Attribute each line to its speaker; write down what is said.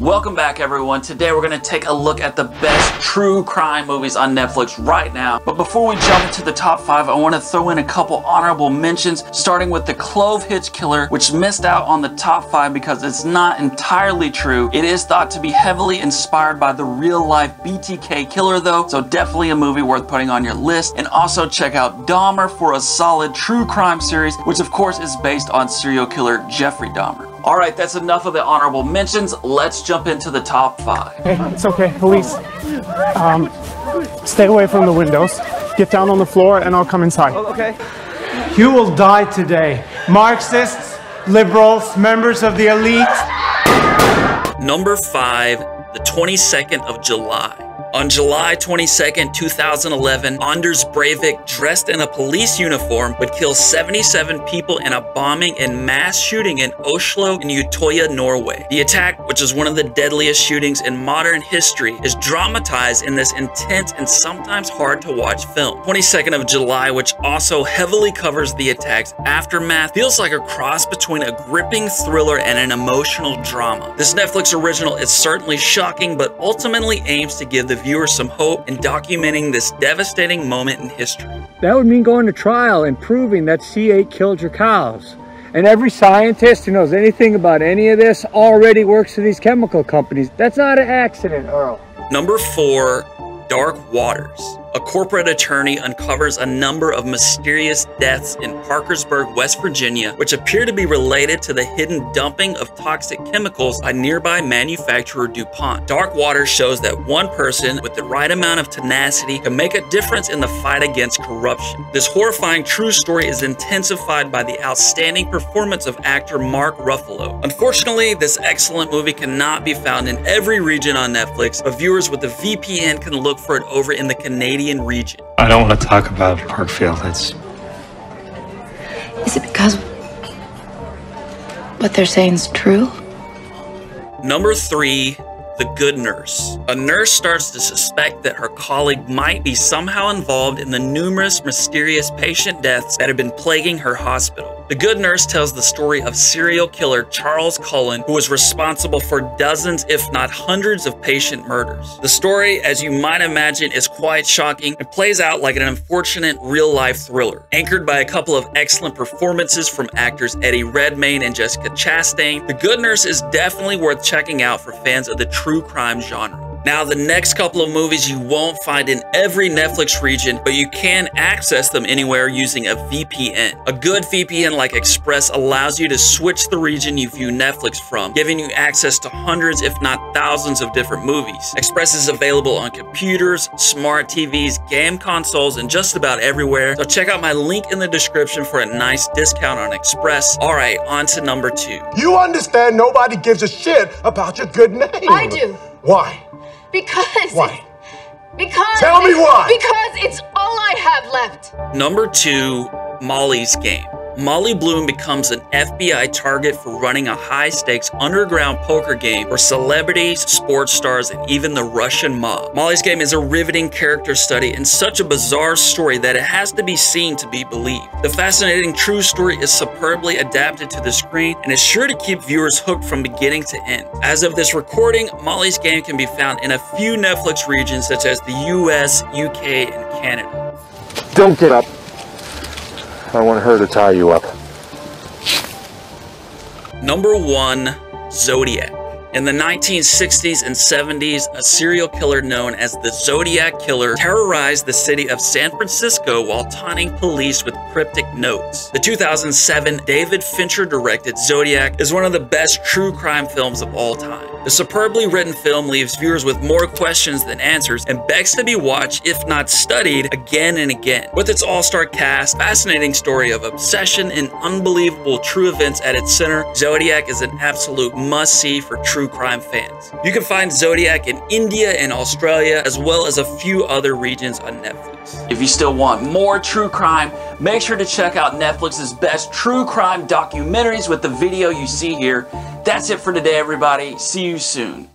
Speaker 1: Welcome back, everyone. Today we're going to take a look at the best true crime movies on Netflix right now. But before we jump into the top 5, I want to throw in a couple honorable mentions, starting with The Clove Hitch Killer, which missed out on the top 5 because it's not entirely true. It is thought to be heavily inspired by the real-life BTK killer, though, so definitely a movie worth putting on your list. And also check out Dahmer for a solid true crime series, which of course is based on serial killer Jeffrey Dahmer. Alright, that's enough of the honorable mentions. Let's jump into the top 5.
Speaker 2: Hey, it's okay, police. Stay away from the windows. Get down on the floor and I'll come inside.
Speaker 3: Oh, okay.
Speaker 4: You will die today. Marxists, liberals, members of the elite.
Speaker 1: Number 5, the 22nd of July. On July 22nd, 2011, Anders Breivik, dressed in a police uniform, would kill 77 people in a bombing and mass shooting in Oslo and Utøya, Norway. The attack, which is one of the deadliest shootings in modern history, is dramatized in this intense and sometimes hard to watch film. 22nd of July, which also heavily covers the attack's aftermath, feels like a cross between a gripping thriller and an emotional drama. This Netflix original is certainly shocking, but ultimately aims to give the viewer some hope in documenting this devastating moment in history.
Speaker 5: That would mean going to trial and proving that C8 killed your cows. And every scientist who knows anything about any of this already works for these chemical companies. That's not an accident, Earl.
Speaker 1: Number 4, Dark Waters. A corporate attorney uncovers a number of mysterious deaths in Parkersburg, West Virginia, which appear to be related to the hidden dumping of toxic chemicals by nearby manufacturer DuPont. Dark Waters shows that one person with the right amount of tenacity can make a difference in the fight against corruption. This horrifying true story is intensified by the outstanding performance of actor Mark Ruffalo. Unfortunately, this excellent movie cannot be found in every region on Netflix, but viewers with a VPN can look for it over in the Canadian region.
Speaker 6: I don't want to talk about Parkfield.
Speaker 7: Is it because what they're saying is true?
Speaker 1: Number 3, The Good Nurse. A nurse starts to suspect that her colleague might be somehow involved in the numerous mysterious patient deaths that have been plaguing her hospital. The Good Nurse tells the story of serial killer Charles Cullen, who was responsible for dozens, if not hundreds, of patient murders. The story, as you might imagine, is quite shocking and plays out like an unfortunate real-life thriller. Anchored by a couple of excellent performances from actors Eddie Redmayne and Jessica Chastain, The Good Nurse is definitely worth checking out for fans of the true crime genre. Now, the next couple of movies you won't find in every Netflix region, but you can access them anywhere using a VPN. A good VPN like Express allows you to switch the region you view Netflix from, giving you access to hundreds, if not thousands, of different movies. Express is available on computers, smart TVs, game consoles, and just about everywhere, so check out my link in the description for a nice discount on Express. Alright, on to number 2.
Speaker 8: You understand nobody gives a shit about your good name.
Speaker 7: I do.
Speaker 8: Why?
Speaker 7: Because.
Speaker 8: Why?
Speaker 7: Because.
Speaker 8: Tell me why.
Speaker 7: Because it's all I have left.
Speaker 1: Number 2, Molly's Game. Molly Bloom becomes an FBI target for running a high-stakes underground poker game for celebrities, sports stars, and even the Russian mob. Molly's Game is a riveting character study and such a bizarre story that it has to be seen to be believed. The fascinating true story is superbly adapted to the screen and is sure to keep viewers hooked from beginning to end. As of this recording, Molly's Game can be found in a few Netflix regions such as the US, UK, and Canada.
Speaker 8: Don't get up. I want her to tie you up.
Speaker 1: Number 1, Zodiac. In the 1960s and 70s, a serial killer known as the Zodiac Killer terrorized the city of San Francisco while taunting police with cryptic notes. The 2007 David Fincher-directed Zodiac is one of the best true crime films of all time. The superbly written film leaves viewers with more questions than answers and begs to be watched, if not studied, again and again. With its all-star cast, fascinating story of obsession, and unbelievable true events at its center, Zodiac is an absolute must-see for true crime fans. You can find Zodiac in India and Australia, as well as a few other regions on Netflix. If you still want more true crime, make sure to check out Netflix's best true crime documentaries with the video you see here. That's it for today, everybody. See you soon.